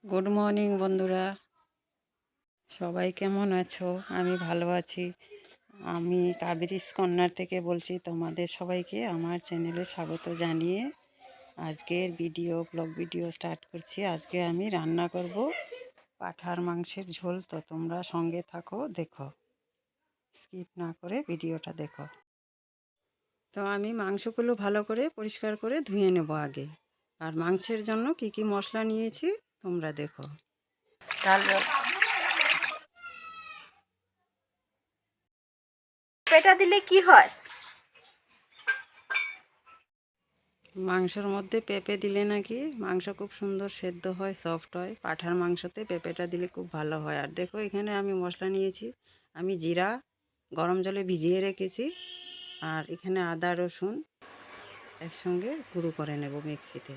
Good morning বন্ধুরা, সবাই কেমন আছো? আমি ভালো আছি। আমি কাবেরিস কর্নার থেকে বলছি, তোমাদের সবাইকে আমার চ্যানেলে স্বাগত জানিয়ে আজকের ব্লগ ভিডিও স্টার্ট করছি। আজকে আমি রান্না করব পাঁঠার মাংসের ঝোল। তো তোমরা সঙ্গে থাকো, দেখো, স্কিপ না করে ভিডিওটা দেখো। তো আমি মাংসগুলো ভালো করে পরিষ্কার করে ধুয়ে নেব আগে। আর মাংসের জন্য কি কি মশলা নিয়েছি তোমরা দেখো। পেটা দিলে কি হয়? মাংসের মধ্যে পেঁপে দিলে নাকি মাংস খুব সুন্দর সেদ্ধ হয়, সফট হয়। পাঁঠার মাংসতে পেঁপেটা দিলে খুব ভালো হয়। আর দেখো, এখানে আমি মশলা নিয়েছি। আমি জিরা গরম জলে ভিজিয়ে রেখেছি। আর এখানে আদা রসুন একসঙ্গে গুঁড়ো করে নেব মিক্সিতে।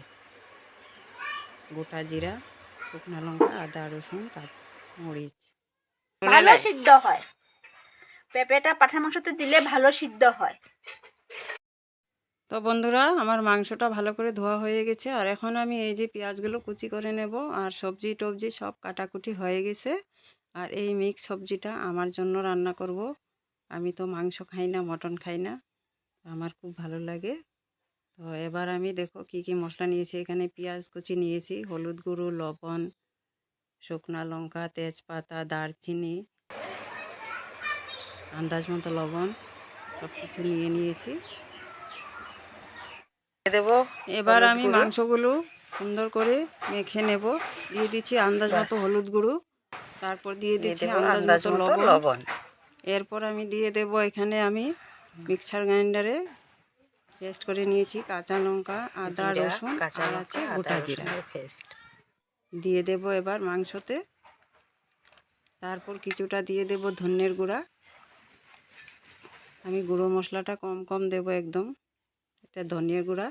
গোটা জিরা, শুকনো লঙ্কা, আদা রসুন, মরিচ। ভালো সিদ্ধ হয়। পেঁপেটা পাঠার মাংসতে দিলে ভালো সিদ্ধ হয়। তো বন্ধুরা, আমার মাংসটা ভালো করে ধোয়া হয়ে গেছে। আর এখন আমি এই যে পেঁয়াজগুলো কুচি করে নেব। আর সবজি টবজি সব কাটাকুটি হয়ে গেছে। আর এই মিক্স সবজিটা আমার জন্য রান্না করব। আমি তো মাংস খাই না, মটন খাই না, আমার খুব ভালো লাগে। তো এবার আমি দেখো কি কি মশলা নিয়েছি। এখানে পেঁয়াজ কুচি নিয়েছি, হলুদ গুঁড়ো, লবণ, শুকনা লঙ্কা, তেজপাতা, দারচিনি, আন্দাজ মতো লবণ, সব কিছু নিয়েছি। এবার আমি মাংসগুলো সুন্দর করে মেখে নেব। দিয়ে দিচ্ছি আন্দাজ মতো হলুদ গুঁড়ো, তারপর দিয়ে দিচ্ছি আন্দাজ মতো লবণ। এরপর আমি দিয়ে দেব, এখানে আমি মিক্সার গ্রাইন্ডারে পেস্ট করে নিয়েছি কাঁচা লঙ্কা, আদা রসুন, আর আছে গোটা জিরা দিয়ে দেব এবার মাংসতে। তারপর কিছুটা দিয়ে দেব ধনের গুঁড়া। আমি গুঁড়ো মশলাটা কম কম দেব একদম। এটা ধনিয়ার গুঁড়া।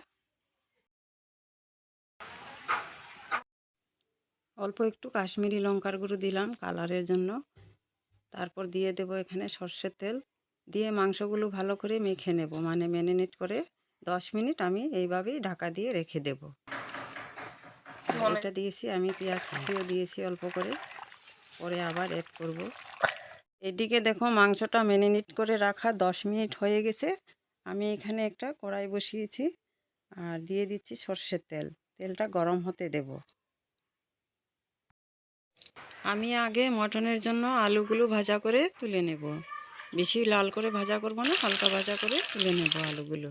অল্প একটু কাশ্মীরি লঙ্কার গুঁড়ো দিলাম কালারের জন্য। তারপর দিয়ে দেব এখানে সর্ষের তেল। দিয়ে মাংসগুলো ভালো করে মেখে নেব, মানে ম্যারিনেট করে 10 মিনিট আমি এইভাবেই ঢাকা দিয়ে রেখে দেব। এটা দিয়েছি আমি, পেঁয়াজ কুচিও দিয়েছি অল্প করে, পরে আবার অ্যাড করব। এদিকে দেখো, মাংসটা ম্যারিনেট করে রাখা 10 মিনিট হয়ে গেছে। আমি এখানে একটা কড়াই বসিয়েছি আর দিয়ে দিচ্ছি সর্ষের তেল। তেলটা গরম হতে দেব। আমি আগে মটনের জন্য আলুগুলো ভাজা করে তুলে নেব। বেশি লাল করে ভাজা করব না, হালকা ভাজা করে তুলে নেব আলুগুলো।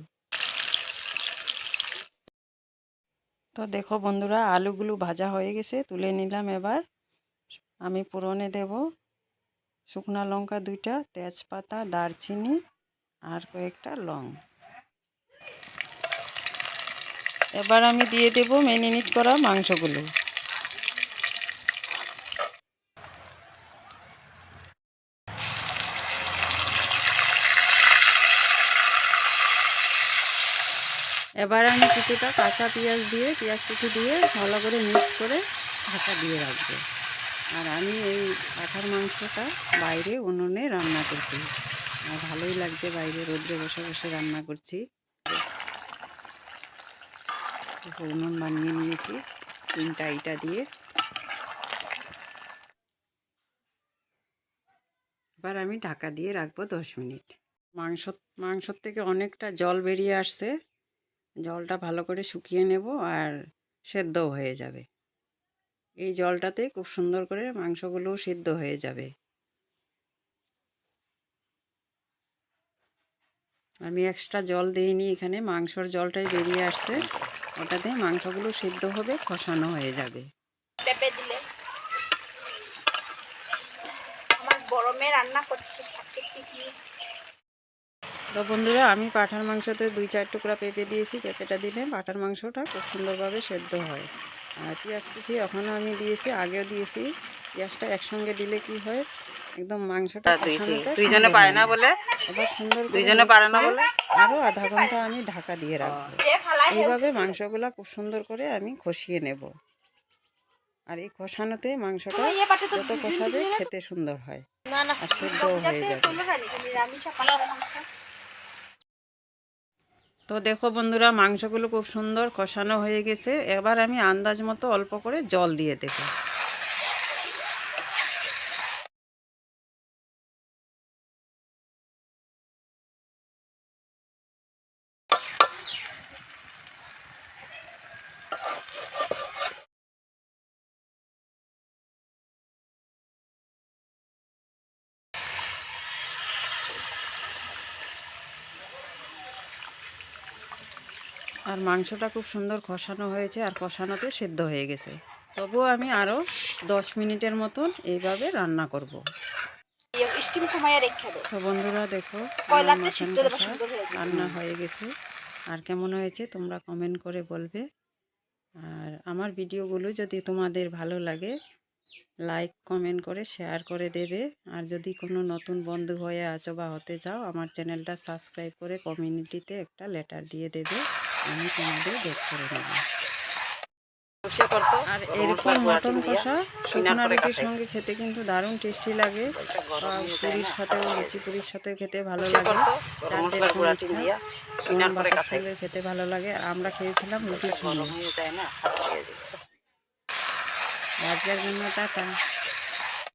তো দেখো বন্ধুরা, আলুগুলো ভাজা হয়ে গেছে, তুলে নিলাম। এবার আমি ফোড়নে দেব শুকনো লঙ্কা 2টা, তেজপাতা, দারচিনি আর কয়েকটা লং। এবার আমি দিয়ে দেব ম্যারিনেট করা মাংসগুলো। এবার আমি কিছুটা কাঁচা পেঁয়াজ কুচি দিয়ে ভালো করে মিক্স করে ঢাকা দিয়ে রাখবো। আর আমি এই পাঁঠার মাংসটা বাইরে উনুনে রান্না করছি। আর ভালোই লাগছে, বাইরে রোদ্রে বসে বসে রান্না করছি। উনুন বানিয়ে নিয়েছি 3টা ইটা দিয়ে। এবার আমি ঢাকা দিয়ে রাখবো 10 মিনিট। মাংসর থেকে অনেকটা জল বেরিয়ে আসছে। জলটা ভালো করে শুকিয়ে নেব আর সেদ্ধ হয়ে যাবে। এই জলটাতে খুব সুন্দর করে মাংসগুলোও সিদ্ধ হয়ে যাবে। আমি এক্সট্রা জল দিইনি, এখানে মাংসর জলটাই বেরিয়ে আসছে। ওটাতে মাংসগুলো সিদ্ধ হবে, কষানো হয়ে যাবে। পেঁপে দিলে আমার বড় মেয়ে রান্না করছে আজকে পিকনিক। তো বন্ধুরা, আমি পাঁঠার মাংসতে 2-4 টুকরা পেঁপে দিয়েছি। পেঁপেটা দিলে পাঁঠার মাংসটা খুব সুন্দরভাবে সেদ্ধ হয়। আর পেঁয়াজ কুচি এখনও আমি দিয়েছি, আগেও দিয়েছি। পেঁয়াজটা একসঙ্গে দিলে কি হয়, একদম মাংসটা কষানোটা সুন্দর হয় না বলে। এবার সুন্দর করে আরও আধা ঘন্টা আমি ঢাকা দিয়ে রাখবো। এইভাবে মাংসগুলা খুব সুন্দর করে আমি কষিয়ে নেব। আর এই কষানোতে মাংসটা যত কষাবে খেতে সুন্দর হয় আর সেদ্ধও হয়ে যাবে। তো দেখো বন্ধুরা, মাংসগুলো খুব সুন্দর কষানো হয়ে গেছে। এবার আমি আন্দাজ মতো অল্প করে জল দিয়ে দেব। আর মাংসটা খুব সুন্দর কষানো হয়েছে, আর কষানোতে সেদ্ধ হয়ে গেছে। তবুও আমি আরও 10 মিনিটের মতন এইভাবে রান্না করব। স্টিম কমাইয়া রেখে দাও। তো বন্ধুরা দেখো, আমার কয়লাতে মাটন সিদ্ধ দেবো, কষা সুন্দর হয়ে যাবে। রান্না হয়ে গেছে। আর কেমন হয়েছে তোমরা কমেন্ট করে বলবে। আর আমার ভিডিওগুলো যদি তোমাদের ভালো লাগে, লাইক কমেন্ট করে শেয়ার করে দেবে। আর যদি কোনো নতুন বন্ধু হয়ে আছো বা হতে চাও, আমার চ্যানেলটা সাবস্ক্রাইব করে কমিউনিটিতে একটা লেটার দিয়ে দেবে, আমি তোমাদের বেক করে নেব। আর এরকম মটন কষা শুকনো রুটির সঙ্গে খেতে কিন্তু দারুণ টেস্টি লাগে। পুরীর সাথেও, লুচি পুরীর সাথেও খেতে ভালো লাগে। যার যেরকম ইচ্ছা, গরম ভাতের সঙ্গে খেতে ভালো লাগে। আর আমরা খেয়েছিলাম রুটির সঙ্গে। আজকের জন্য টাটা।